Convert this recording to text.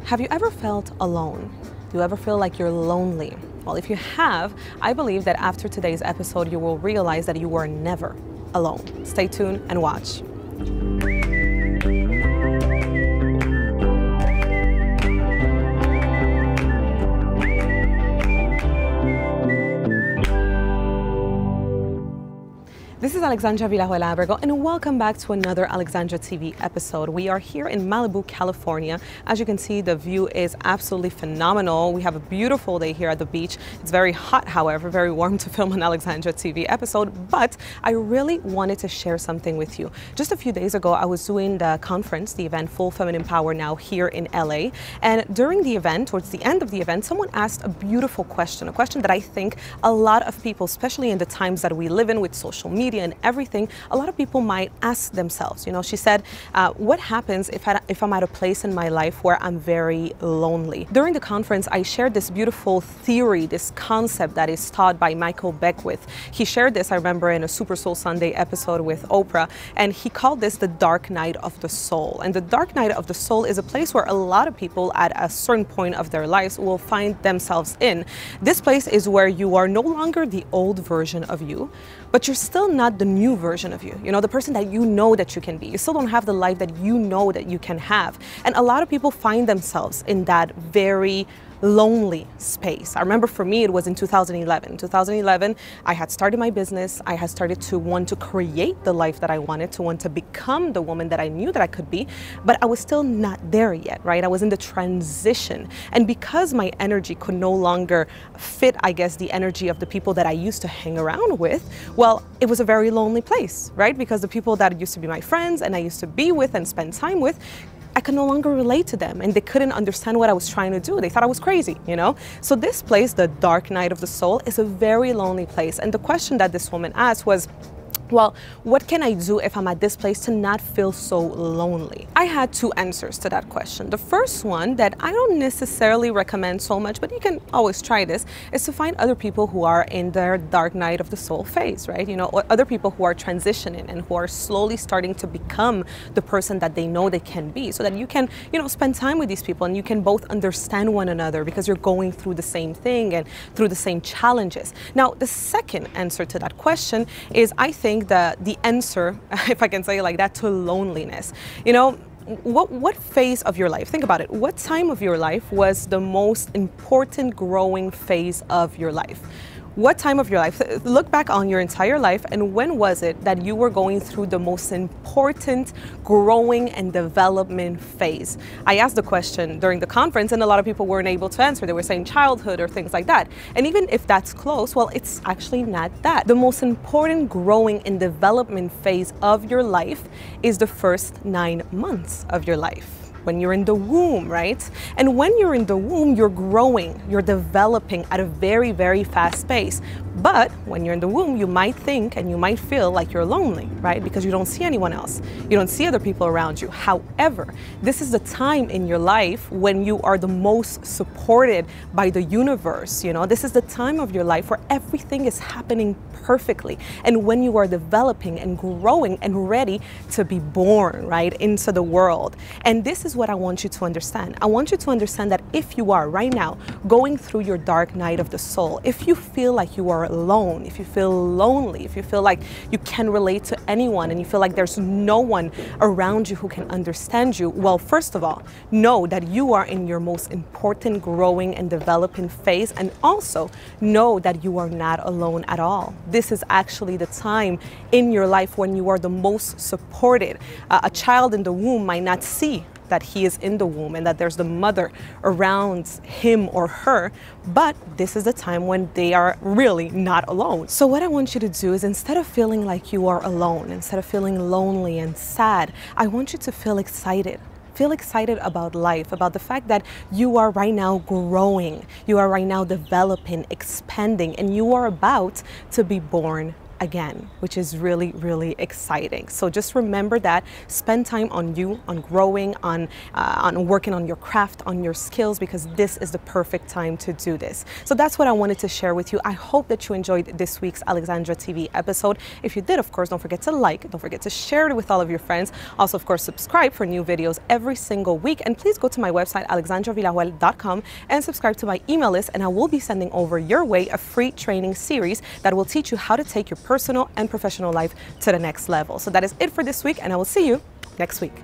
Have you ever felt alone? Do you ever feel like you're lonely? Well, if you have, I believe that after today's episode, you will realize that you are never alone. Stay tuned and watch. This is Alexandra Villarroel Abrego, and welcome back to another AlexandraTV episode. We are here in Malibu, California. As you can see, the view is absolutely phenomenal. We have a beautiful day here at the beach. It's very hot, however, very warm to film an AlexandraTV episode, but I really wanted to share something with you. Just a few days ago, I was doing the conference, the event Full Feminine Power Now here in LA, and during the event, towards the end of the event, someone asked a beautiful question, a question that I think a lot of people, especially in the times that we live in with social media and everything, a lot of people might ask themselves, you know, she said, what happens if I'm at a place in my life where I'm very lonely? During the conference, I shared this beautiful theory, this concept that is taught by Michael Beckwith. He shared this, I remember, in a Super Soul Sunday episode with Oprah, and he called this the dark night of the soul. And the dark night of the soul is a place where a lot of people at a certain point of their lives will find themselves in. This place is where you are no longer the old version of you, but you're still not the new version of you, the person that you know that you can be. You still don't have the life that you know that you can have. And a lot of people find themselves in that very lonely space. I remember for me, it was in 2011. 2011, I had started my business. I had started to want to create the life that I wanted, to want to become the woman that I knew that I could be, but I was still not there yet, right? I was in the transition. And because my energy could no longer fit, I guess, the energy of the people that I used to hang around with, well, it was a very lonely place, right? Because the people that used to be my friends and I used to be with and spend time with, I could no longer relate to them, and they couldn't understand what I was trying to do. They thought I was crazy, So this place, the dark night of the soul, is a very lonely place. And the question that this woman asked was, well, what can I do if I'm at this place to not feel so lonely? I had two answers to that question. The first one, that I don't necessarily recommend so much, but you can always try this, is to find other people who are in their dark night of the soul phase, right? Or other people who are transitioning and who are slowly starting to become the person that they know they can be, so that you can, spend time with these people and you can both understand one another because you're going through the same thing and through the same challenges. Now, the second answer to that question is, I think, the answer, if I can say it like that, to loneliness. What phase of your life, think about it, what time of your life was the most important growing phase of your life? What time of your life, look back on your entire life, and when was it that you were going through the most important growing and development phase? I asked the question during the conference and a lot of people weren't able to answer. They were saying childhood or things like that. And even if that's close, well, it's actually not that. The most important growing and development phase of your life is the first 9 months of your life. When you're in the womb, right? And when you're in the womb, you're growing, you're developing at a very, very fast pace. But when you're in the womb, you might think and you might feel like you're lonely, right? Because you don't see anyone else. You don't see other people around you. However, this is the time in your life when you are the most supported by the universe. This is the time of your life where everything is happening perfectly. And when you are developing and growing and ready to be born, right, into the world. And this is what I want you to understand. I want you to understand that if you are right now going through your dark night of the soul, if you feel like you are alone, if you feel lonely, if you feel like you can't relate to anyone and you feel like there's no one around you who can understand you, well, first of all, know that you are in your most important growing and developing phase, and also know that you are not alone at all. This is actually the time in your life when you are the most supported. A child in the womb might not see that he is in the womb and that there's the mother around him or her, but this is the time when they are really not alone. So what I want you to do is, instead of feeling like you are alone, instead of feeling lonely and sad, I want you to feel excited. Feel excited about life, about the fact that you are right now growing, you are right now developing, expanding, and you are about to be born again, which is really, really exciting. So just remember that. Spend time on you, on growing, on working on your craft, on your skills, because this is the perfect time to do this. So that's what I wanted to share with you. I hope that you enjoyed this week's Alexandra TV episode. If you did, of course, don't forget to like, don't forget to share it with all of your friends. Also, of course, subscribe for new videos every single week. And please go to my website, AlexandraVillarroel.com, and subscribe to my email list, and I will be sending over your way a free training series that will teach you how to take your personal and professional life to the next level. So that is it for this week, and I will see you next week.